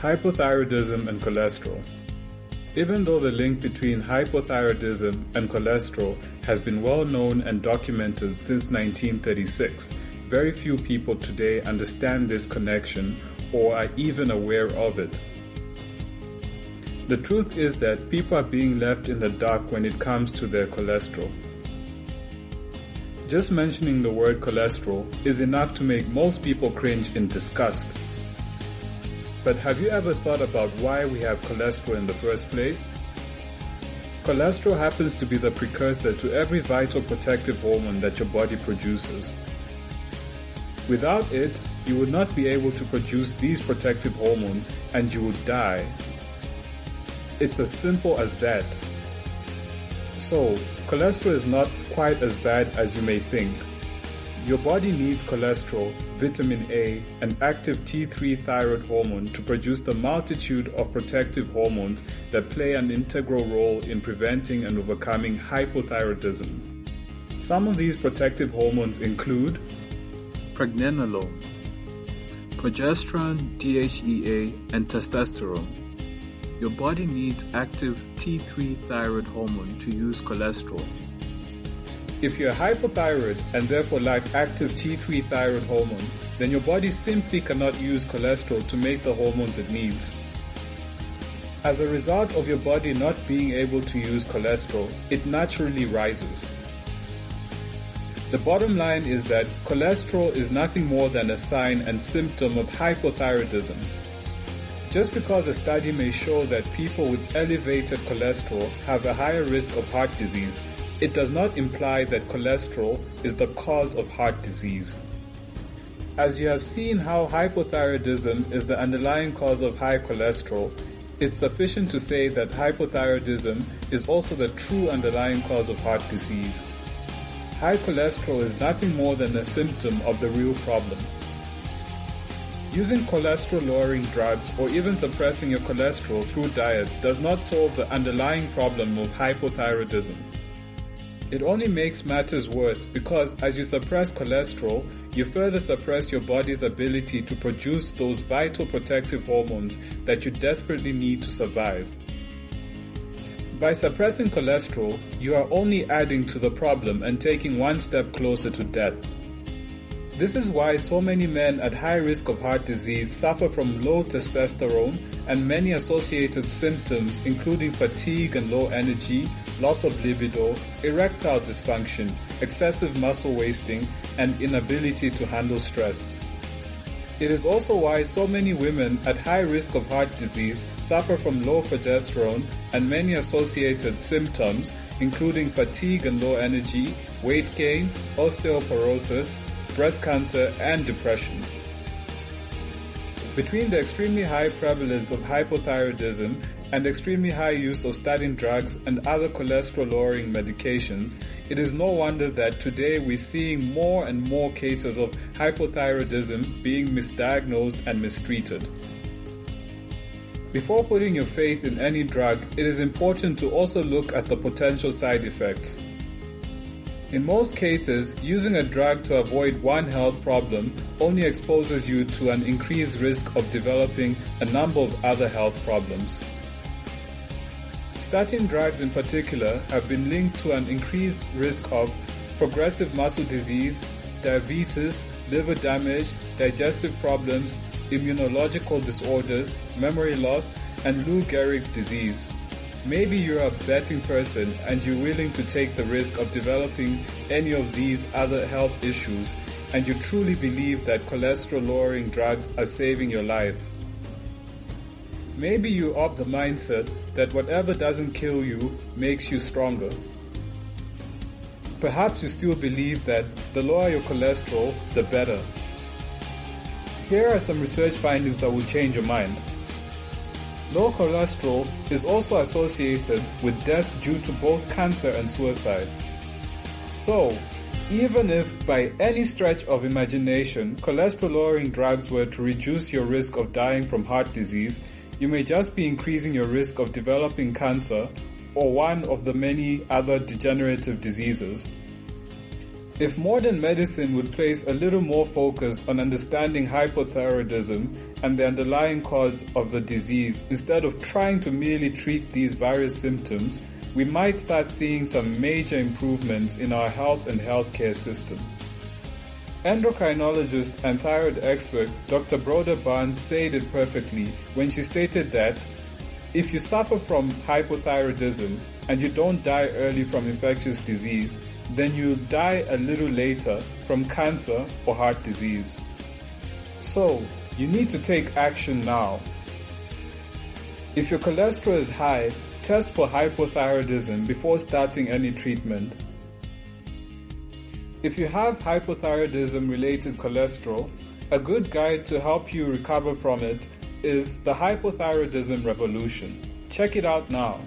Hypothyroidism and cholesterol. Even though the link between hypothyroidism and cholesterol has been well known and documented since 1936, very few people today understand this connection or are even aware of it. The truth is that people are being left in the dark when it comes to their cholesterol. Just mentioning the word cholesterol is enough to make most people cringe in disgust. But have you ever thought about why we have cholesterol in the first place? Cholesterol happens to be the precursor to every vital protective hormone that your body produces. Without it, you would not be able to produce these protective hormones and you would die. It's as simple as that. So, cholesterol is not quite as bad as you may think. Your body needs cholesterol, vitamin A, and active T3 thyroid hormone to produce the multitude of protective hormones that play an integral role in preventing and overcoming hypothyroidism. Some of these protective hormones include pregnenolone, progesterone, DHEA, and testosterone. Your body needs active T3 thyroid hormone to use cholesterol. If you're hypothyroid and therefore lack active T3 thyroid hormone, then your body simply cannot use cholesterol to make the hormones it needs. As a result of your body not being able to use cholesterol, it naturally rises. The bottom line is that cholesterol is nothing more than a sign and symptom of hypothyroidism. Just because a study may show that people with elevated cholesterol have a higher risk of heart disease, it does not imply that cholesterol is the cause of heart disease. As you have seen how hypothyroidism is the underlying cause of high cholesterol, it's sufficient to say that hypothyroidism is also the true underlying cause of heart disease. High cholesterol is nothing more than a symptom of the real problem. Using cholesterol-lowering drugs or even suppressing your cholesterol through diet does not solve the underlying problem of hypothyroidism. It only makes matters worse because as you suppress cholesterol, you further suppress your body's ability to produce those vital protective hormones that you desperately need to survive. By suppressing cholesterol, you are only adding to the problem and taking one step closer to death. This is why so many men at high risk of heart disease suffer from low testosterone and many associated symptoms including fatigue and low energy, loss of libido, erectile dysfunction, excessive muscle wasting, and inability to handle stress. It is also why so many women at high risk of heart disease suffer from low progesterone and many associated symptoms including fatigue and low energy, weight gain, osteoporosis, breast cancer, and depression. Between the extremely high prevalence of hypothyroidism and extremely high use of statin drugs and other cholesterol-lowering medications, it is no wonder that today we're seeing more and more cases of hypothyroidism being misdiagnosed and mistreated. Before putting your faith in any drug, it is important to also look at the potential side effects. In most cases, using a drug to avoid one health problem only exposes you to an increased risk of developing a number of other health problems. Statin drugs in particular have been linked to an increased risk of progressive muscle disease, diabetes, liver damage, digestive problems, immunological disorders, memory loss, and Lou Gehrig's disease. Maybe you're a betting person and you're willing to take the risk of developing any of these other health issues, and you truly believe that cholesterol-lowering drugs are saving your life. Maybe you're of the mindset that whatever doesn't kill you makes you stronger. Perhaps you still believe that the lower your cholesterol, the better. Here are some research findings that will change your mind. Low cholesterol is also associated with death due to both cancer and suicide. So, even if by any stretch of imagination cholesterol-lowering drugs were to reduce your risk of dying from heart disease, you may just be increasing your risk of developing cancer or one of the many other degenerative diseases. If modern medicine would place a little more focus on understanding hypothyroidism and the underlying cause of the disease instead of trying to merely treat these various symptoms, we might start seeing some major improvements in our health and healthcare system. Endocrinologist and thyroid expert Dr. Broda Barnes said it perfectly when she stated that if you suffer from hypothyroidism and you don't die early from infectious disease, then you'll die a little later from cancer or heart disease. So, you need to take action now. If your cholesterol is high, test for hypothyroidism before starting any treatment. If you have hypothyroidism-related cholesterol, a good guide to help you recover from it is the Hypothyroidism Revolution. Check it out now.